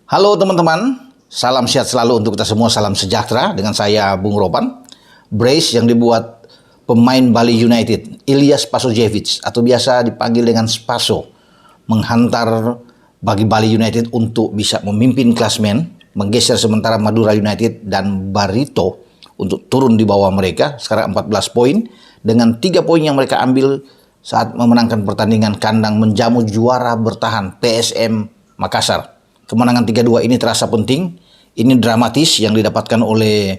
Halo teman-teman, salam sehat selalu untuk kita semua, salam sejahtera. Dengan saya Bung Ropan. Brace yang dibuat pemain Bali United, Ilyas Spasojevic atau biasa dipanggil dengan Spaso, menghantar bagi Bali United untuk bisa memimpin klasmen, menggeser sementara Madura United dan Barito untuk turun di bawah mereka. Sekarang 14 poin dengan 3 poin yang mereka ambil saat memenangkan pertandingan kandang menjamu juara bertahan PSM Makassar. Kemenangan 3-2 ini terasa penting. Ini dramatis yang didapatkan oleh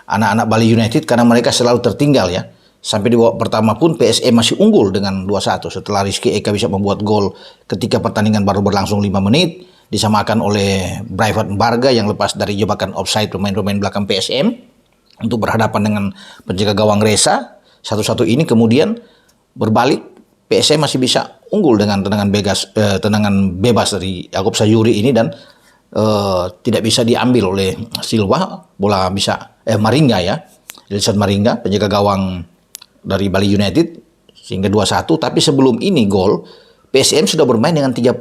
anak-anak Bali United karena mereka selalu tertinggal ya. Sampai di babak pertama pun PSM masih unggul dengan 2-1 setelah Rizky Eka bisa membuat gol ketika pertandingan baru berlangsung 5 menit. Disamakan oleh Braifat Mbarga yang lepas dari jebakan offside pemain-pemain belakang PSM untuk berhadapan dengan penjaga gawang Reza. 1-1 ini kemudian berbalik, PSM masih bisa unggul dengan tendangan bebas dari Yaakob Sayuri ini dan tidak bisa diambil oleh Silva. Bola bisa Maringa ya, Ilisan Maringa penjaga gawang dari Bali United sehingga 2-1. Tapi sebelum ini gol, PSM sudah bermain dengan 10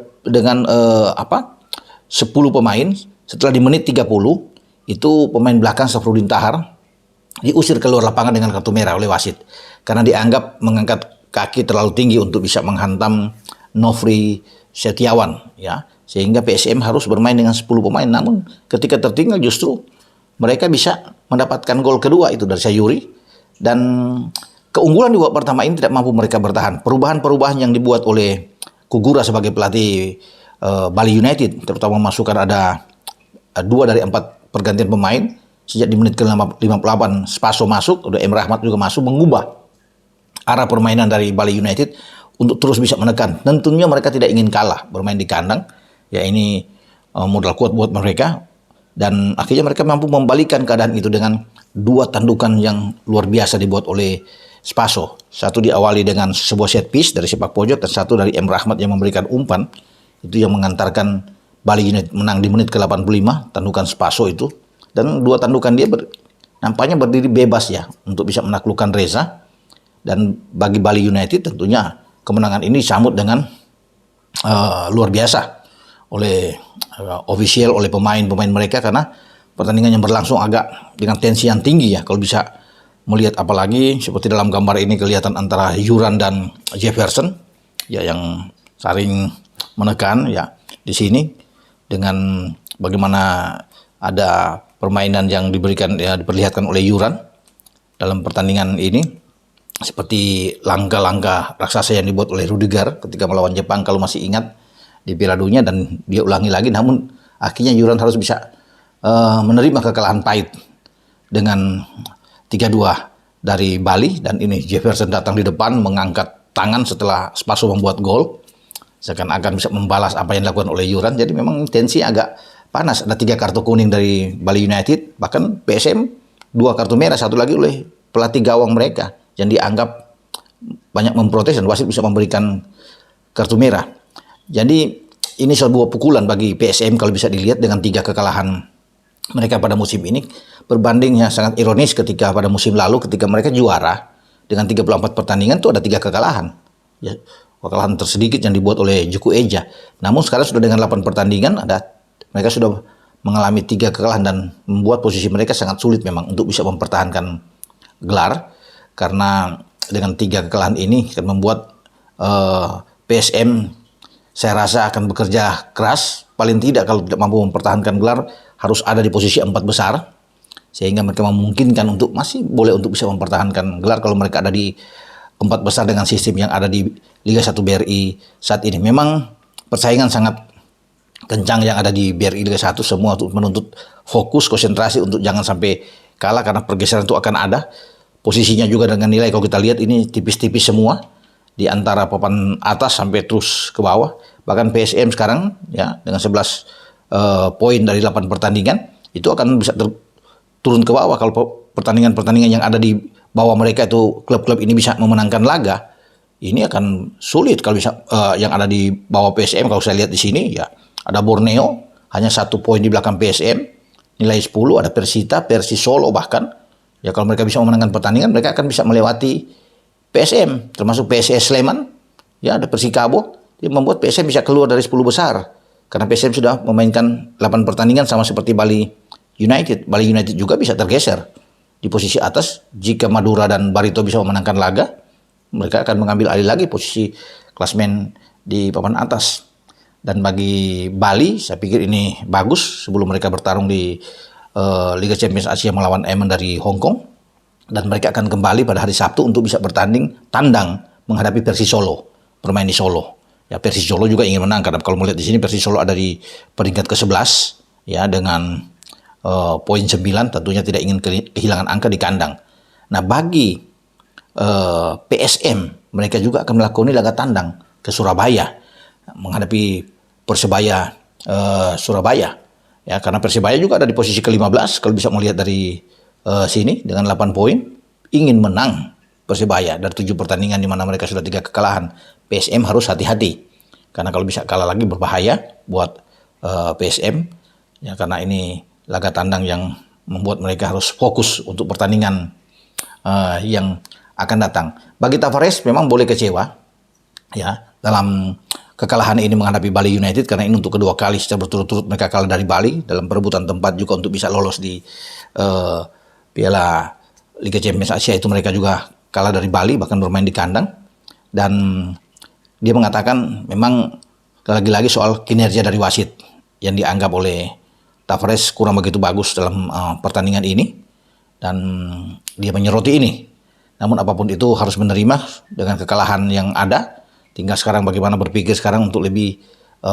pemain. Setelah di menit 30 itu pemain belakang Safruddin Tahar diusir keluar lapangan dengan kartu merah oleh wasit karena dianggap mengangkat kaki terlalu tinggi untuk bisa menghantam Nofri Setiawan ya, sehingga PSM harus bermain dengan 10 pemain. Namun ketika tertinggal justru mereka bisa mendapatkan gol kedua itu dari Sayuri, dan keunggulan di babak pertama ini tidak mampu mereka bertahan. Perubahan-perubahan yang dibuat oleh Kugura sebagai pelatih Bali United, terutama memasukkan ada 2 dari 4 pergantian pemain sejak di menit ke-58 Spaso masuk, udah M. Rahmat juga masuk, mengubah arah permainan dari Bali United untuk terus bisa menekan. Tentunya mereka tidak ingin kalah bermain di kandang. Ya ini modal kuat buat mereka. Dan akhirnya mereka mampu membalikan keadaan itu dengan 2 tandukan yang luar biasa dibuat oleh Spaso. Satu diawali dengan sebuah set piece dari sepak pojok dan satu dari M. Rahmat yang memberikan umpan. Itu yang mengantarkan Bali United menang di menit ke-85, tandukan Spaso itu. Dan 2 tandukan dia nampaknya berdiri bebas ya untuk bisa menaklukkan Reza. Dan bagi Bali United tentunya kemenangan ini disambut dengan luar biasa oleh official, oleh pemain-pemain mereka karena pertandingan yang berlangsung agak dengan tensi yang tinggi ya. Kalau bisa melihat apalagi seperti dalam gambar ini kelihatan antara Yuran dan Jefferson ya yang saling menekan ya di sini, dengan bagaimana ada permainan yang diperlihatkan oleh Yuran dalam pertandingan ini. Seperti langkah-langkah raksasa yang dibuat oleh Rudiger ketika melawan Jepang kalau masih ingat di Piala Dunia, dan dia ulangi lagi. Namun akhirnya Yuran harus bisa menerima kekalahan pahit dengan 3-2 dari Bali. Dan ini Jefferson datang di depan mengangkat tangan setelah Spaso membuat gol, seakan-akan bisa membalas apa yang dilakukan oleh Yuran. Jadi memang tensi agak panas. Ada 3 kartu kuning dari Bali United, bahkan PSM 2 kartu merah, satu lagi oleh pelatih gawang mereka yang dianggap banyak memprotes dan wasit bisa memberikan kartu merah. Jadi ini sebuah pukulan bagi PSM kalau bisa dilihat dengan 3 kekalahan mereka pada musim ini. Berbandingnya sangat ironis ketika pada musim lalu ketika mereka juara dengan 34 pertandingan itu ada 3 kekalahan. Ya, kekalahan tersedikit yang dibuat oleh Juku Eja. Namun sekarang sudah dengan 8 pertandingan mereka sudah mengalami 3 kekalahan dan membuat posisi mereka sangat sulit memang untuk bisa mempertahankan gelar. Karena dengan 3 kekalahan ini akan membuat PSM saya rasa akan bekerja keras. Paling tidak kalau tidak mampu mempertahankan gelar harus ada di posisi 4 besar. Sehingga mereka memungkinkan untuk masih boleh untuk bisa mempertahankan gelar kalau mereka ada di 4 besar dengan sistem yang ada di Liga 1 BRI saat ini. Memang persaingan sangat kencang yang ada di BRI Liga 1, semua untuk menuntut fokus, konsentrasi untuk jangan sampai kalah karena pergeseran itu akan ada. Posisinya juga dengan nilai kalau kita lihat ini tipis-tipis semua di antara papan atas sampai terus ke bawah. Bahkan PSM sekarang ya dengan 11 poin dari 8 pertandingan itu akan bisa turun ke bawah kalau pertandingan-pertandingan yang ada di bawah mereka itu klub-klub ini bisa memenangkan laga. Ini akan sulit kalau bisa yang ada di bawah PSM. Kalau saya lihat di sini ya ada Borneo hanya 1 poin di belakang PSM, nilai 10, ada Persita, Persis Solo bahkan. Ya kalau mereka bisa memenangkan pertandingan, mereka akan bisa melewati PSM, termasuk PSS Sleman. Ya ada Persikabo, yang membuat PSM bisa keluar dari 10 besar. Karena PSM sudah memainkan 8 pertandingan sama seperti Bali United. Bali United juga bisa tergeser di posisi atas. Jika Madura dan Barito bisa memenangkan laga, mereka akan mengambil alih lagi posisi klasmen di papan atas. Dan bagi Bali, saya pikir ini bagus sebelum mereka bertarung di Liga Champions Asia melawan Emen dari Hong Kong. Dan mereka akan kembali pada hari Sabtu untuk bisa bertanding tandang menghadapi Persis Solo, bermain di Solo. Ya, Persis Solo juga ingin menang karena kalau melihat di sini Persis Solo ada di peringkat ke-11 ya dengan poin 9, tentunya tidak ingin kehilangan angka di kandang. Nah, bagi PSM mereka juga akan melakoni laga tandang ke Surabaya menghadapi Persebaya Surabaya. Ya, karena Persebaya juga ada di posisi ke-15 kalau bisa melihat dari sini dengan 8 poin, ingin menang Persebaya dari 7 pertandingan di mana mereka sudah 3 kekalahan. PSM harus hati-hati karena kalau bisa kalah lagi berbahaya buat PSM ya, karena ini laga tandang yang membuat mereka harus fokus untuk pertandingan yang akan datang. Bagi Tavares memang boleh kecewa ya dalam kekalahan ini menghadapi Bali United karena ini untuk kedua kali secara berturut-turut mereka kalah dari Bali dalam perebutan tempat juga untuk bisa lolos di Piala Liga Champions Asia. Itu mereka juga kalah dari Bali bahkan bermain di kandang. Dan dia mengatakan memang lagi-lagi soal kinerja dari wasit yang dianggap oleh Tavares kurang begitu bagus dalam pertandingan ini, dan dia menyoroti ini. Namun apapun itu harus menerima dengan kekalahan yang ada. Tinggal sekarang bagaimana berpikir sekarang untuk lebih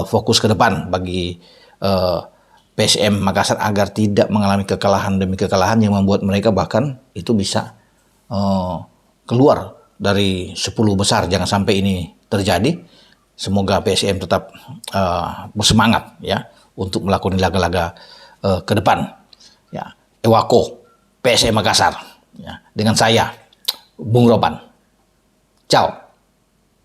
fokus ke depan bagi PSM Makassar agar tidak mengalami kekalahan demi kekalahan yang membuat mereka bahkan itu bisa keluar dari 10 besar. Jangan sampai ini terjadi. Semoga PSM tetap bersemangat ya untuk melakukan laga-laga ke depan. Ya, Ewako PSM Makassar ya, dengan saya Bung Roban. Ciao.